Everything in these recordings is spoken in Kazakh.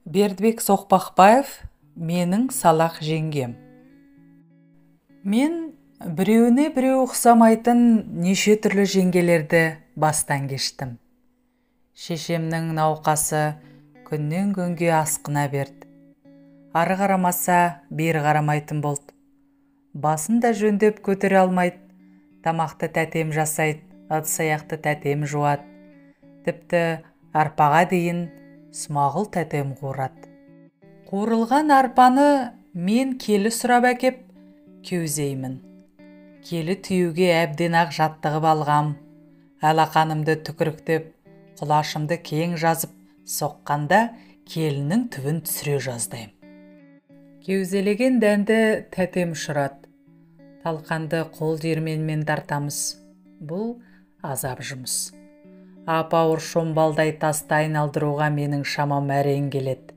Бердібек Соқпақбаев менің салақ жеңгем. Мен біреуіне біреу ұқсамайтын неше түрлі жеңгелерді бастан кештім. Шешемнің науқасы күннен күнге асқына берді. Ары қарамаса, бері қарамайтын болды. Басын да жөндеп көтере алмайды. Тамақты тәтем жасайды, ыдыс-аяқты тәтем жуады. Тіпті арпаға дейін Смағұл тәтем қуырады. Қуырылған арпаны мен келі сұрап әкеп кеузеймін. Келі түйуге әбден ақ жаттығып алғам. Алақанымды түкіріктеп, құлашымды кең жазып соққанда келінің түбін түсіре жаздайым. Кеузелеген дәнді тәтем ұшырады. Талқанды қол диірменмен тартамыз. Бұл азап жұмыс. Ап-ауыр шомбалдай тасты айналдыруға менің шамам әрең келеді.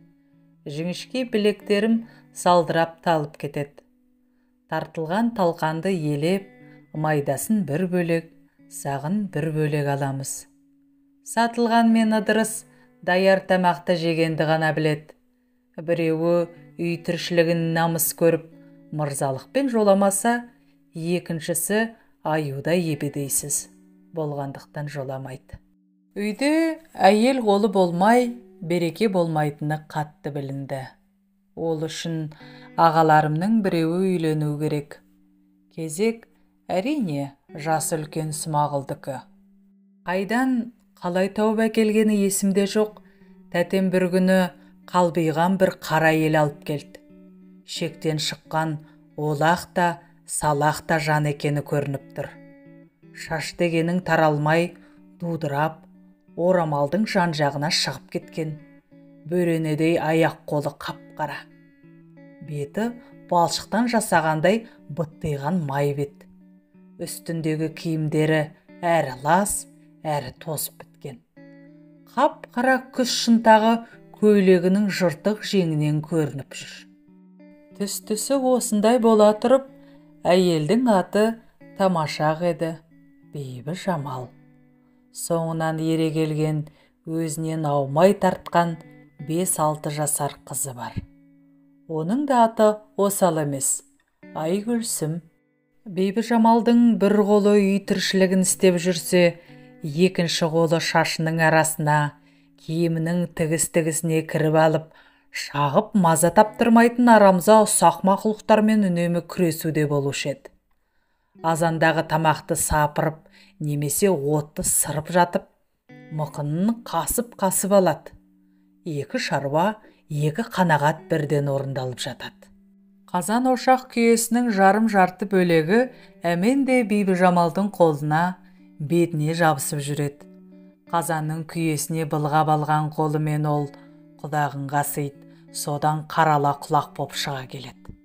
Жіңішке білектерім салдырап талып кетеді. Тартылған талқанды елеп, майдасын бір бөлек, сағын бір бөлек аламыз. Сатылған мен ыдырыс даяр тамақты жегенді ғана біледі. Біреуі үй тіршілігін намыс көріп, мырзалықпен жоламаса, екіншісі аюда ебедейсіз болғандықтан жоламайды. Үйде әйел қолы болмай, береке болмайтыны қатты білінді. Ол үшін ағаларымның біреуі үйлену керек. Кезек әрине жасы үлкен Смағұлдікі. Қайдан қалай тауып әкелгені есімде жоқ. Тәтем бір күні қалбиған бір қара ел алып келді. Шектен шыққан олақ та, салақ та жан екені көрініп тұр. Шаш дегенің таралмай, дудырап, орамалдың жан жағына шығып кеткен. Бөренедей аяқ қолы қап-қара. Беті балшықтан жасағандай быттиған май бет. Үстіндегі киімдері әрі лас, әрі тозып біткен. Қап-қара күз шынтағы көйлегінің жыртық жеңінен көрініп жүр. Түстісі осындай бола тұрып, әйелдің аты тамашақ еді, Бибіжамал. Соңынан ере келген, өзінен аумай тартқан 5-6 жасар қызы бар. Оның да аты осал емес, Айгүлсім. Бибіжамалдың бір қолы үй тіршілігін істеп жүрсе, екінші қолы шашының арасына, киімінің тігіс-тігісіне кіріп алып, шағып маза таптырмайтын арамза ұсақ мақұлықтармен үнемі күресуде болушы еді. Азандағы тамақты сапырып, немесе отты сырып жатып, мықынын қасып-қасып алады. Екі шаруа, екі қанағат бірден орындалып жатады. Қазан ошақ күйесінің жарым-жарты бөлегі әменде Бибіжамалдың қолына, бетіне жабысып жүреді. Қазанның күйесіне былғап алған қолымен ол құлағын қасиды, содан қарала құлақ боп шыға келеді.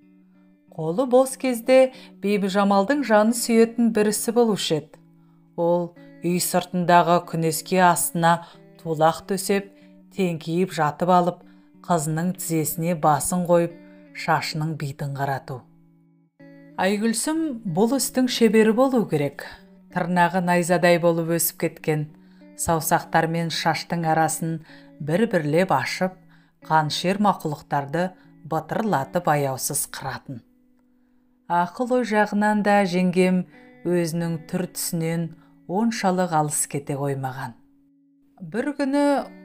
Қолы бос кезде Бибіжамалдың жаны сүйетін бірісі болушы еді. Ол үй сыртындағы күнеске астына тулақ төсеп, теңкиіп жатып алып, қызының тізесіне басын қойып, шашының бетін қарату. Айгүлсім бұл істің шебері болу керек. Тырнағы найзадай болып өсіп кеткен, саусақтар мен шаштың арасын бір-бірлеп ашып, қаншер мақұлықтарды бытырлатып аяусыз қыратын. Ақыл-ой жағынан да жеңгем өзінің түр-түсінен оншалық алыс кете қоймаған. Бір күні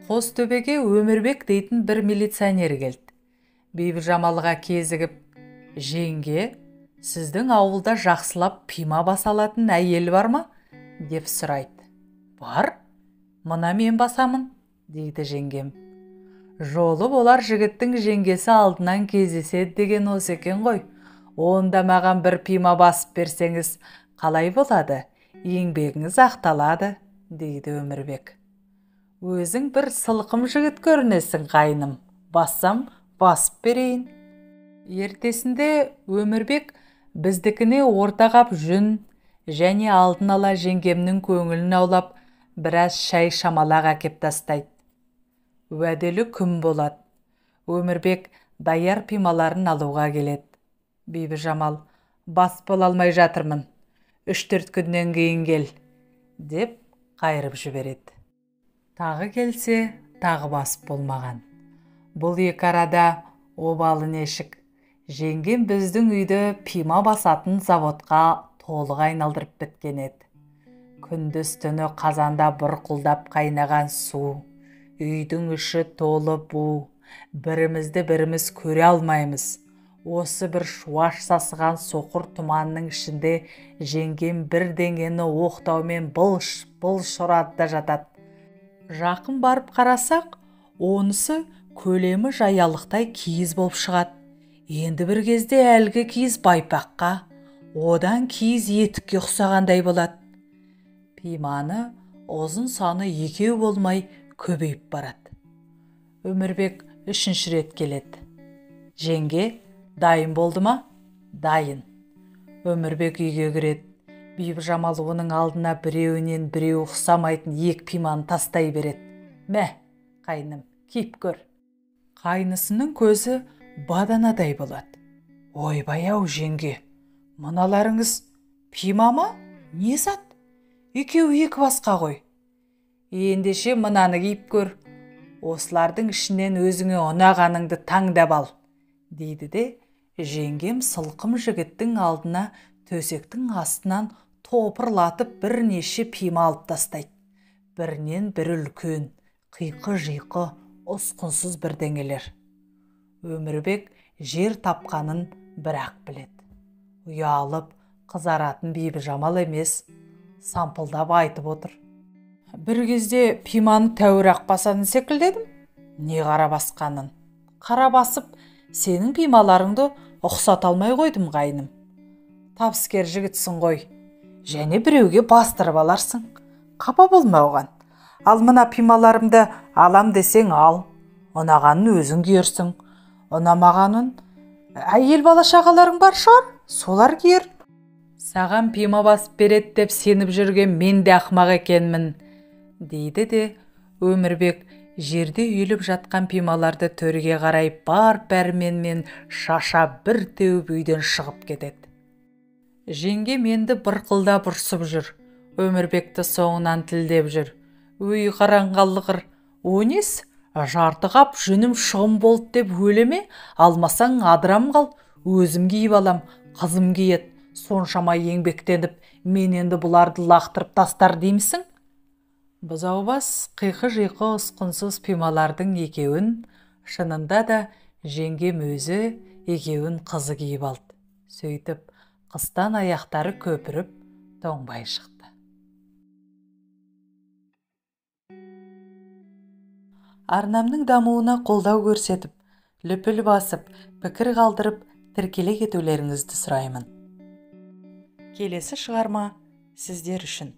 Қостөбеге Өмірбек дейтін бір милиционер келді. Бибіжамалға кезігіп, «Жеңге, сіздің ауылда жақсылап пима басалатын әйел бар ма?» деп сұрайды. «Бар, мына мен басамын», дейді жеңгем. «Жолы болар жігіттің жеңгесі алдынан кездеседі деген осы екен ғой. Онда маған бір пима басып берсеңіз, қалай болады? Еңбегіңіз ақталады», дейді Өмірбек. «Өзің бір сылқым жігіт көрінесің қайным. Бассам, басып берейін». Ертесінде Өмірбек біздікіне ортағап жүн және алдын ала жеңгемнің көңілін аулап, біраз шай шамалақ әкеп тастайды. Уәделі күн болады. Өмірбек даяр пималарын алуға келеді. Бибіжамал, бас бола алмай жатырмын, 3-4 күннен кейін кел, деп қайырып жібереді. Тағы келсе, тағы басып болмаған. Бұл екі арада обалы нешік. Жеңгем біздің үйді пима басатын заводқа толық айналдырып біткен еді. Күндіз түні қазанда бұрқылдап қайнаған су, үйдің іші толы бу, бірімізді біріміз көре алмаймыз. Осы бір шуаш сасыған соқыр тұманның ішінде жеңгем бірдеңені оқтаумен былш ұрады да жатады. Жақын барып қарасақ, онысы көлемі жаялықтай киіз болып шығады. Енді бір кезде әлгі киіз байпаққа, одан киіз етікке ұқсағандай болады. Пиманы ұзын саны екеу болмай көбейіп барады. Өмірбек үшінші рет келеді. Жеңге, дайын болды ма? Дайын. Өмірбек үйге кіреді. Бибіжамал оның алдына біреуінен біреу ұқсамайтын екі пиманы тастай береді. Мә, қайным, киіп көр. Қайнысының көзі баданадай болады. Ойбай-ау жеңге, мыналарыңыз пима ма? Не зат? Екеуі екі басқа ғой. Ендеше мынаны киіп көр. Осылардың ішінен өзіңе ұнағаныңды таңдап ал, дейді де, жеңгем сылқым жігіттің алдына төсектің астынан топырлатып бірнеше пима алып тастайды. Бірінен бір үлкен, қиқы-жиқы, ұсқынсыз бірдеңелер. Өмірбек жер тапқанын бірақ біледі. Ұялып, қызаратын Бибіжамал емес, сампылдап айтып отыр. Бір кезде пиманы тәуір-ақ басатын секілдедім. Не қара басқанын? Қара басып, сенің пималарыңды ұқсата алмай қойдым қайным. Тапыскер жігітсің ғой. Және біреуге бастырып аларсың. Қапа болма оған. Ал мына пималарымды алам десең ал. Ұнағанын өзің киерсің. Ұнамағанын әйел бала шағаларың бар шығар, солар киер. Саған пима басып береді деп сеніп жүрген мен де ақымақ екенмін, дейді де, Өмірбек жерде үйіліп жатқан пималарды төрге қарай бар пәрменмен шаша бір теуіп үйден шығып кетеді. Жеңгем енді бұрқылдап ұрсып жүр. Өмірбекті соңынан тілдеп жүр. Өй қараңғалығыр, о несі? Жарты қап жүнім шығым болды деп өлеме, алмасаң адырам қал, өзім киіп алам, қызым киеді. Соншама еңбектеніп, мен енді бұларды лақтырып тастар деймісің? Бұзаубас қиқы-жиқы ұсқынсыз пималардың екеуін, шынында да жеңгем өзі екеуін қызы киіп алды. Сөйтіп, қыстан аяқтары көпіріп, тоңбай шықты. Арнамның дамуына қолдау көрсетіп, лүпіл басып, пікір қалдырып, тіркеле кетулеріңізді сұраймын. Келесі шығарма сіздер үшін.